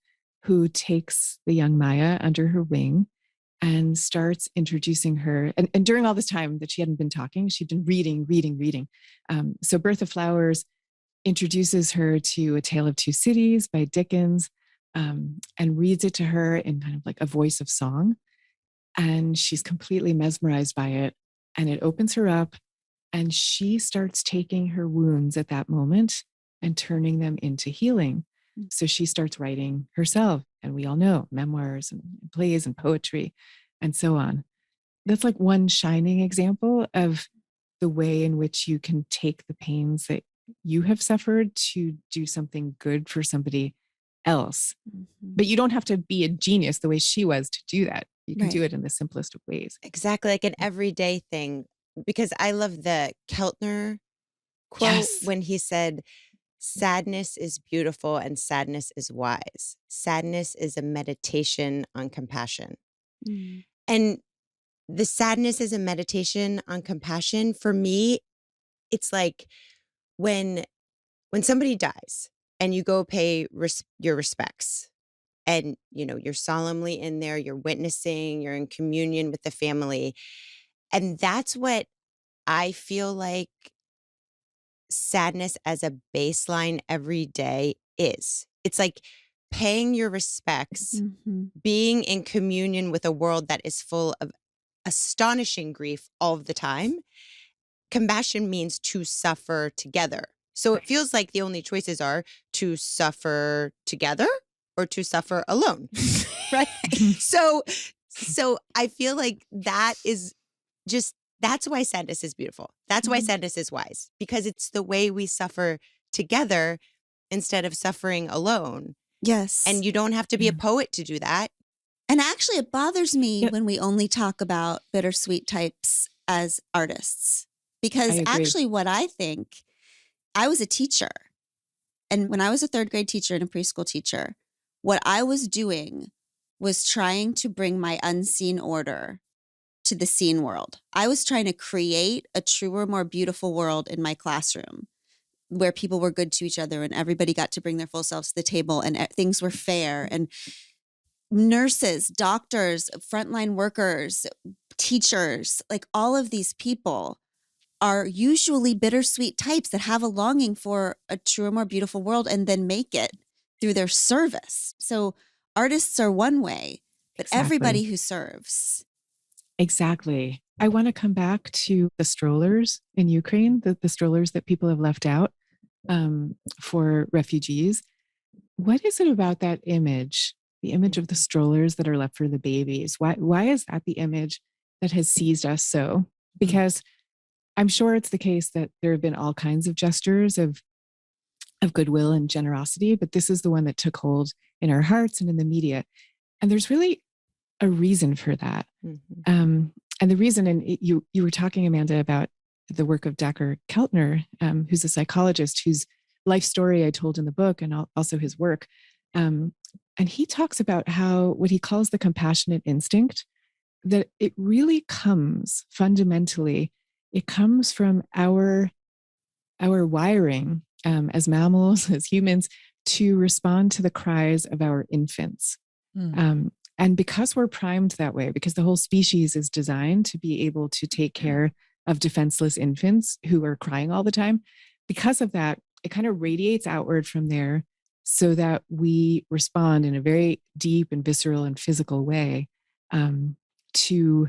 who takes the young Maya under her wing and starts introducing her. And during all this time that she hadn't been talking, she'd been reading. So Bertha Flowers introduces her to A Tale of Two Cities by Dickens, and reads it to her in kind of like a voice of song. And she's completely mesmerized by it. And it opens her up, and she starts taking her wounds at that moment and turning them into healing. So she starts writing herself, and we all know memoirs and plays and poetry and so on. That's like one shining example of the way in which you can take the pains that you have suffered to do something good for somebody else. But you don't have to be a genius the way she was to do that. You can do it in the simplest of ways. Exactly, like an everyday thing. Because I love the Keltner quote when he said, sadness is beautiful and sadness is wise. Sadness is a meditation on compassion. And the sadness is a meditation on compassion. For me, it's like when somebody dies and you go pay your respects, and you're solemnly in there, you're witnessing, you're in communion with the family. And that's what I feel like sadness as a baseline every day is. It's like paying your respects, being in communion with a world that is full of astonishing grief all the time. Compassion means to suffer together. So it feels like the only choices are to suffer together or to suffer alone. Right? So I feel like that is just, that's why sadness is beautiful. That's why sadness is wise, because it's the way we suffer together instead of suffering alone. Yes. And you don't have to be a poet to do that. And actually, it bothers me when we only talk about bittersweet types as artists, because actually what I think, I was a teacher. And when I was a third grade teacher and a preschool teacher, what I was doing was trying to bring my unseen order to the seen world. I was trying to create a truer, more beautiful world in my classroom where people were good to each other and everybody got to bring their full selves to the table and things were fair. And nurses, doctors, frontline workers, teachers, like all of these people are usually bittersweet types that have a longing for a truer, more beautiful world and then make it through their service. So artists are one way, but everybody who serves. Exactly. I want to come back to the strollers in Ukraine, the strollers that people have left out for refugees. What is it about that image, the image of the strollers that are left for the babies? Why is that the image that has seized us so? Because I'm sure it's the case that there have been all kinds of gestures of goodwill and generosity, but this is the one that took hold in our hearts and in the media. And there's really a reason for that. And the reason, and you were talking, Amanda, about the work of Dacher Keltner, who's a psychologist whose life story I told in the book, and also his work. And he talks about how what he calls the compassionate instinct, that it really comes fundamentally, it comes from our wiring as mammals, as humans, to respond to the cries of our infants. And because we're primed that way, because the whole species is designed to be able to take care of defenseless infants who are crying all the time, because of that, it kind of radiates outward from there so that we respond in a very deep and visceral and physical way to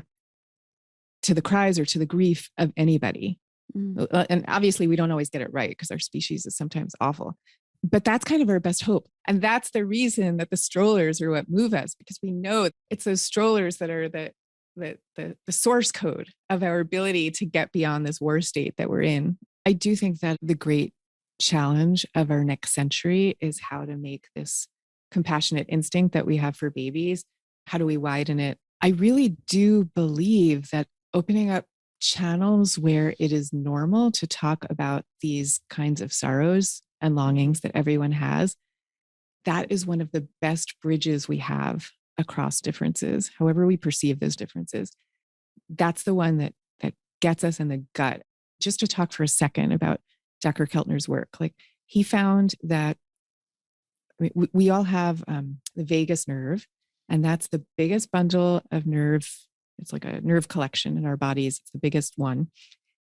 the cries or to the grief of anybody. And obviously we don't always get it right because our species is sometimes awful. But that's kind of our best hope. And that's the reason that the strollers are what move us, because we know it's those strollers that are the source code of our ability to get beyond this war state that we're in. I do think that the great challenge of our next century is how to make this compassionate instinct that we have for babies, how do we widen it? I really do believe that opening up channels where it is normal to talk about these kinds of sorrows and longings that everyone has, that is one of the best bridges we have across differences, however we perceive those differences. That's the one that gets us in the gut. Just to talk for a second about Dacher Keltner's work, like he found that we all have the vagus nerve, and that's the biggest bundle of nerve. It's like a nerve collection in our bodies. It's the biggest one.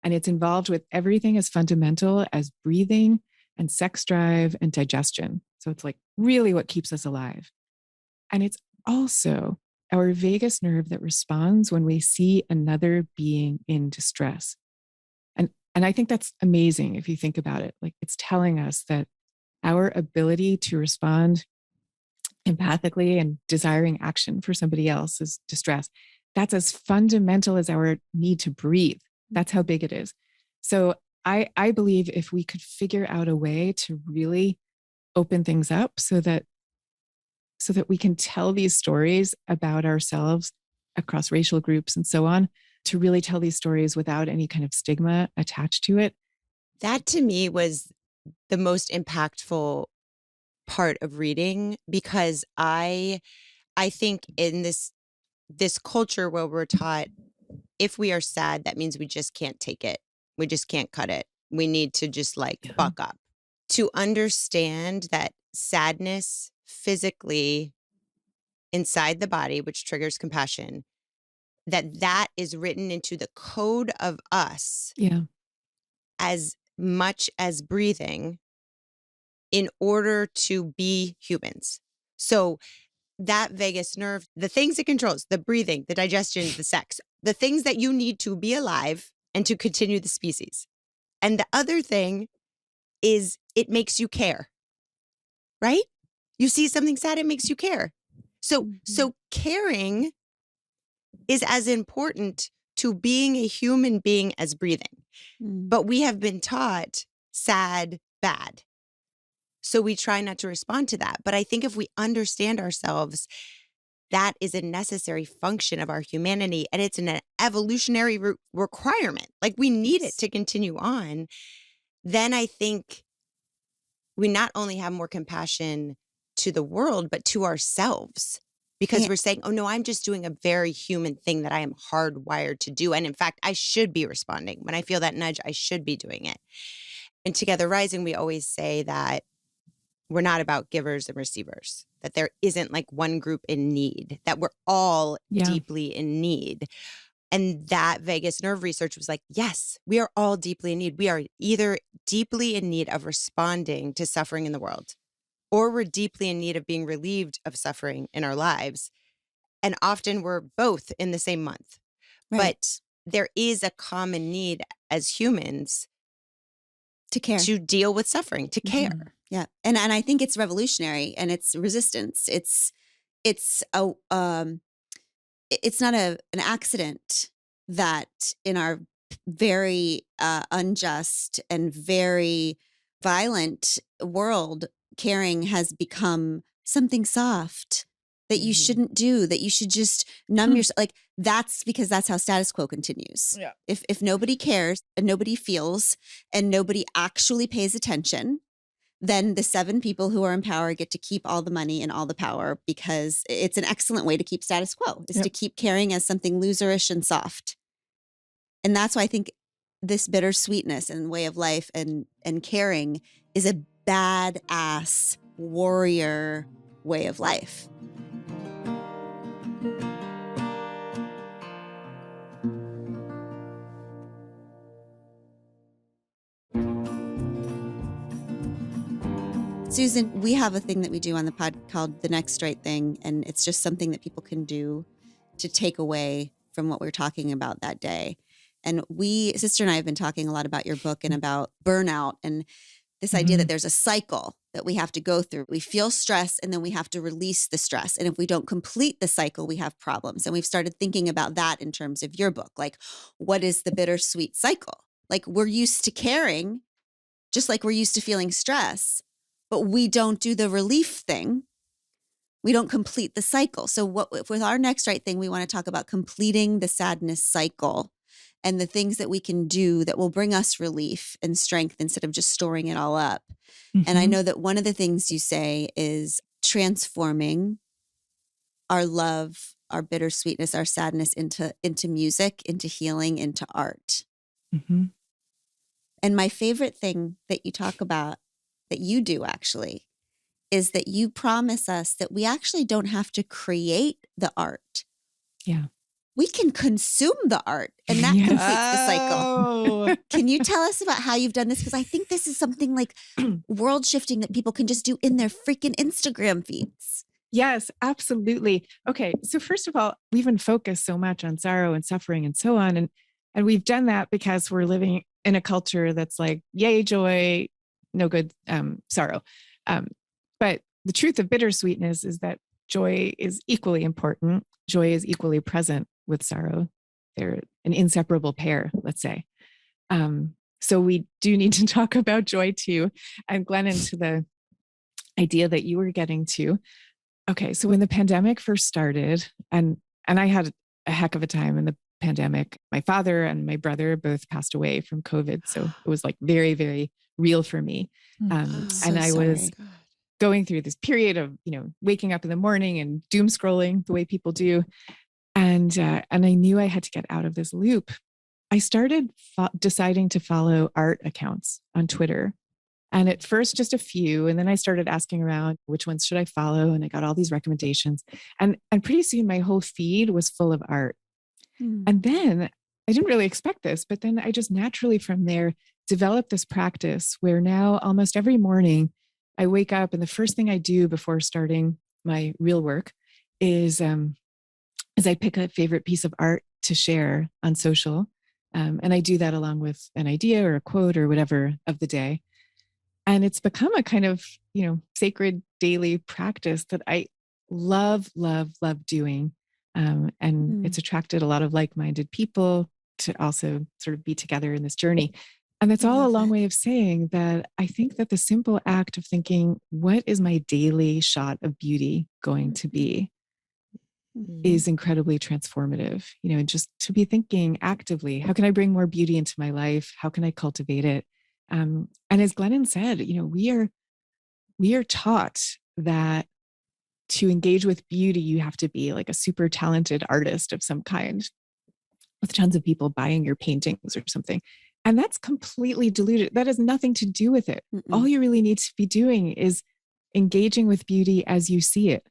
And it's involved with everything as fundamental as breathing and sex drive and digestion. So it's like really what keeps us alive. And it's also our vagus nerve that responds when we see another being in distress. And I think that's amazing if you think about it. Like it's telling us that our ability to respond empathically and desiring action for somebody else's distress, that's as fundamental as our need to breathe. That's how big it is. So I believe if we could figure out a way to really open things up so that we can tell these stories about ourselves across racial groups and so on, to really tell these stories without any kind of stigma attached to it. That to me was the most impactful part of reading, because I think in this culture where we're taught if we are sad, that means we just can't take it. We just can't cut it. We need to just like buck up. To understand that sadness physically inside the body, which triggers compassion, that is written into the code of us as much as breathing in order to be humans. So that vagus nerve, the things it controls, the breathing, the digestion, the sex, the things that you need to be alive and to continue the species. And the other thing is it makes you care, right? You see something sad, it makes you care. So caring is as important to being a human being as breathing. But we have been taught sad, bad. So we try not to respond to that. But I think if we understand ourselves, that is a necessary function of our humanity. And it's an evolutionary requirement. Like we need it to continue on. Then I think we not only have more compassion to the world, but to ourselves. Because we're saying, oh no, I'm just doing a very human thing that I am hardwired to do. And in fact, I should be responding. When I feel that nudge, I should be doing it. And Together Rising, we always say that we're not about givers and receivers, that there isn't like one group in need, that we're all deeply in need. And that vagus nerve research was like, yes, we are all deeply in need. We are either deeply in need of responding to suffering in the world, or we're deeply in need of being relieved of suffering in our lives. And often we're both in the same month. Right. But there is a common need as humans to care, to deal with suffering, to care. Yeah. And I think it's revolutionary and it's resistance. It's not an accident that in our very unjust and very violent world, caring has become something soft that you shouldn't do, that you should just numb yourself. Like that's because that's how status quo continues. Yeah. If nobody cares and nobody feels and nobody actually pays attention, then the 7 people who are in power get to keep all the money and all the power, because it's an excellent way to keep status quo, is to keep caring as something loserish and soft. And that's why I think this bittersweetness and way of life and caring is a badass warrior way of life. Susan, we have a thing that we do on the pod called The Next Right Thing, and it's just something that people can do to take away from what we're talking about that day. And sister and I have been talking a lot about your book and about burnout and this idea that there's a cycle that we have to go through. We feel stress and then we have to release the stress. And if we don't complete the cycle, we have problems. And we've started thinking about that in terms of your book. Like, what is the bittersweet cycle? Like, we're used to caring, just like we're used to feeling stress, but we don't do the relief thing. We don't complete the cycle. So with our next right thing, we want to talk about completing the sadness cycle and the things that we can do that will bring us relief and strength instead of just storing it all up. And I know that one of the things you say is transforming our love, our bittersweetness, our sadness into music, into healing, into art. And my favorite thing that you talk about, that you do actually, is that you promise us that we actually don't have to create the art. Yeah. We can consume the art, and that completes the cycle. Can you tell us about how you've done this? Because I think this is something like world shifting that people can just do in their freaking Instagram feeds. Yes, absolutely. Okay. So first of all, we've been focused so much on sorrow and suffering and so on. And we've done that because we're living in a culture that's like, yay, joy, no good, sorrow. But the truth of bittersweetness is that joy is equally important. Joy is equally present with sorrow. They're an inseparable pair, let's say. So we do need to talk about joy too. And Glennon, to the idea that you were getting to. Okay, so when the pandemic first started, and I had a heck of a time in the pandemic. My father and my brother both passed away from COVID. So it was like very, very real for me. And I was going through this period of, waking up in the morning and doom scrolling the way people do. And I knew I had to get out of this loop. I started deciding to follow art accounts on Twitter. And at first, just a few. And then I started asking around, which ones should I follow? And I got all these recommendations. And pretty soon my whole feed was full of art. And then I didn't really expect this, but then I just naturally from there developed this practice where now almost every morning I wake up and the first thing I do before starting my real work is I pick a favorite piece of art to share on social. And I do that along with an idea or a quote or whatever of the day. And it's become a kind of, sacred daily practice that I love, love, love doing. And it's attracted a lot of like-minded people to also sort of be together in this journey. And that's all a long way of saying that I think that the simple act of thinking, what is my daily shot of beauty going to be, is incredibly transformative, and just to be thinking actively, how can I bring more beauty into my life? How can I cultivate it? And as Glennon said, we are taught that to engage with beauty, you have to be like a super talented artist of some kind with tons of people buying your paintings or something. And that's completely diluted. That has nothing to do with it. All you really need to be doing is engaging with beauty as you see it.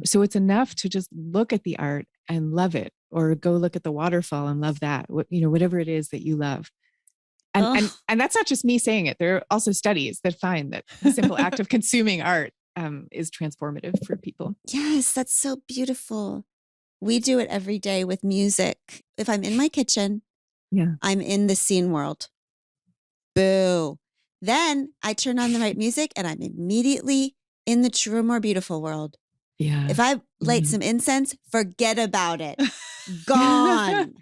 So it's enough to just look at the art and love it, or go look at the waterfall and love that, whatever it is that you love. And that's not just me saying it. There are also studies that find that the simple act of consuming art is transformative for people. Yes, that's so beautiful. We do it every day with music. If I'm in my kitchen, I'm in the scene world. Boo. Then I turn on the right music and I'm immediately in the truer, more beautiful world. Yeah. If I light some incense, forget about it. Gone.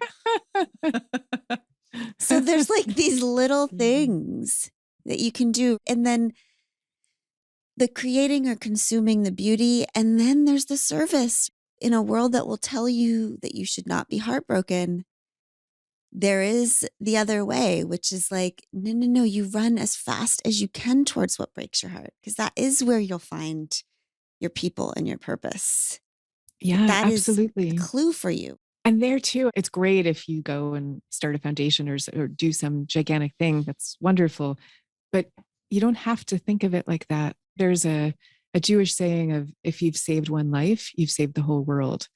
So there's like these little things that you can do. And then the creating or consuming the beauty. And then there's the service. In a world that will tell you that you should not be heartbroken, there is the other way, which is like, no, you run as fast as you can towards what breaks your heart, because that is where you'll find your people and your purpose. Yeah, that absolutely. Is a clue for you. And there too, it's great if you go and start a foundation or do some gigantic thing. That's wonderful. But you don't have to think of it like that. There's a Jewish saying of, if you've saved one life, you've saved the whole world.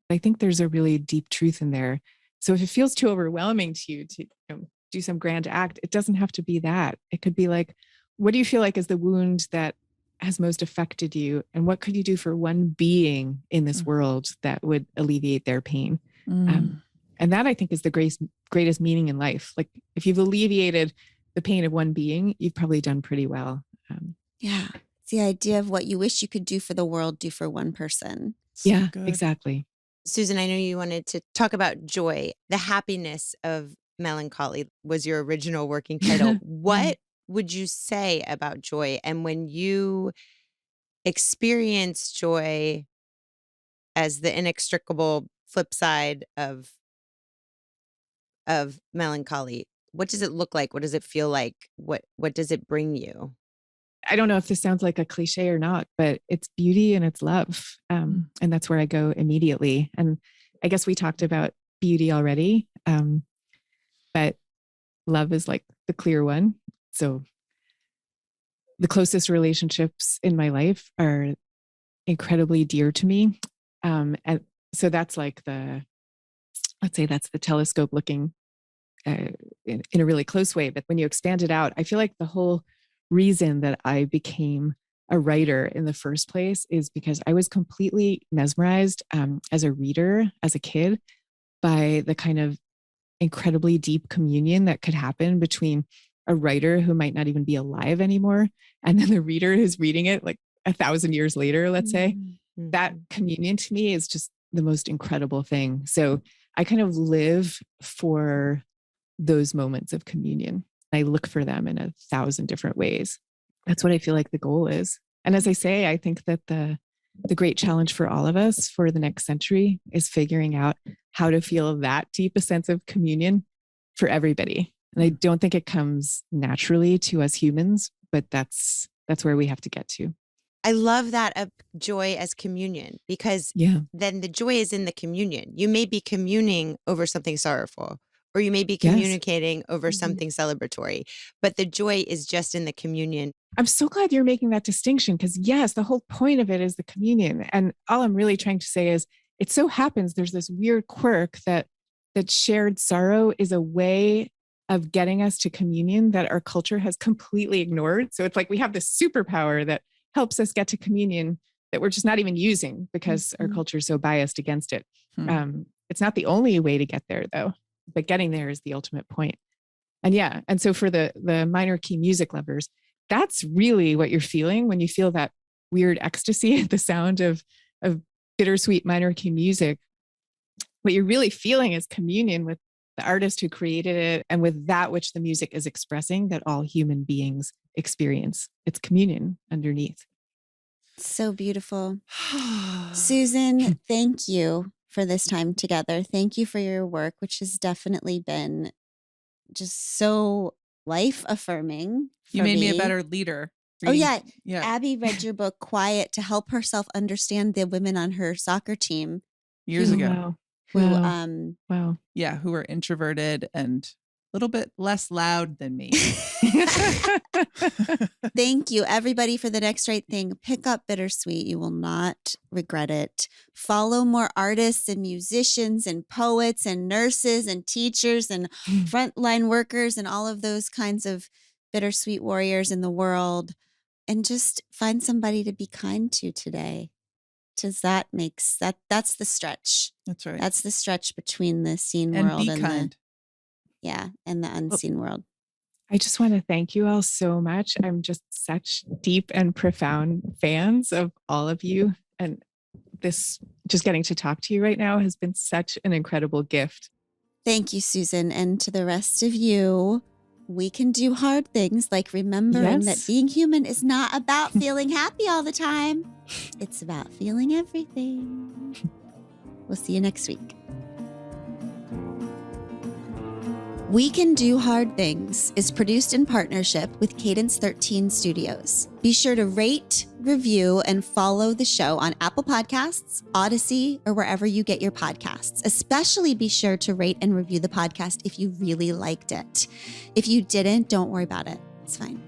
I think there's a really deep truth in there. So if it feels too overwhelming to you to do some grand act, it doesn't have to be that. It could be like, what do you feel like is the wound that has most affected you? And what could you do for one being in this world that would alleviate their pain? And that, I think, is the greatest meaning in life. Like, if you've alleviated the pain of one being, you've probably done pretty well. Yeah. It's the idea of what you wish you could do for the world, do for one person. Yeah, exactly. Susan, I know you wanted to talk about joy. The happiness of melancholy was your original working title. What would you say about joy? And when you experience joy as the inextricable flip side of melancholy, what does it look like? What does it feel like? What does it bring you? I don't know if this sounds like a cliche or not, but it's beauty and it's love. And that's where I go immediately. And I guess we talked about beauty already, but love is like the clear one. So the closest relationships in my life are incredibly dear to me. And so that's like let's say that's the telescope looking in a really close way. But when you expand it out, I feel like the whole reason that I became a writer in the first place is because I was completely mesmerized as a reader, as a kid, by the kind of incredibly deep communion that could happen between a writer who might not even be alive anymore, and then the reader who's reading it like 1,000 years later, let's say. That communion to me is just the most incredible thing. So I kind of live for those moments of communion. I look for them in 1,000 different ways. That's what I feel like the goal is. And as I say, I think that the great challenge for all of us for the next century is figuring out how to feel that deep a sense of communion for everybody. And I don't think it comes naturally to us humans, but that's where we have to get to. I love that of joy as communion, because Yeah. then the joy is in the communion. You may be communing over something sorrowful, or you may be Yes. communicating over Mhm. something celebratory, but the joy is just in the communion. I'm so glad you're making that distinction, because yes, the whole point of it is the communion. And all I'm really trying to say is it so happens there's this weird quirk that shared sorrow is a way of getting us to communion that our culture has completely ignored. So it's like we have this superpower that helps us get to communion that we're just not even using because our culture is so biased against it. It's not the only way to get there, though, but getting there is the ultimate point. And yeah, and so for the minor key music lovers, that's really what you're feeling when you feel that weird ecstasy at the sound of bittersweet minor key music. What you're really feeling is communion with the artist who created it and with that which the music is expressing that all human beings experience. It's communion underneath. So beautiful. Susan, thank you for this time together. Thank you for your work, which has definitely been just so life affirming. You made me a better leader. Oh, yeah. Yeah. Abby read your book, Quiet, to help herself understand the women on her soccer team Years ago. Wow. who, Wow. Yeah, who were introverted and a little bit less loud than me. Thank you, everybody, for the next right thing. Pick up Bittersweet. You will not regret it. Follow more artists and musicians and poets and nurses and teachers and frontline workers and all of those kinds of bittersweet warriors in the world. And just find somebody to be kind to today. Does that makes that's the stretch. That's right. That's the stretch between the seen And world be and kind. and the unseen world. I just want to thank you all so much. I'm just such deep and profound fans of all of you. And this, just getting to talk to you right now has been such an incredible gift. Thank you, Susan. And to the rest of you, we can do hard things like remembering that being human is not about feeling happy all the time. It's about feeling everything. We'll see you next week. We Can Do Hard Things is produced in partnership with Cadence 13 Studios. Be sure to rate, review, and follow the show on Apple Podcasts, Odyssey, or wherever you get your podcasts. Especially be sure to rate and review the podcast if you really liked it. If you didn't, don't worry about it. It's fine.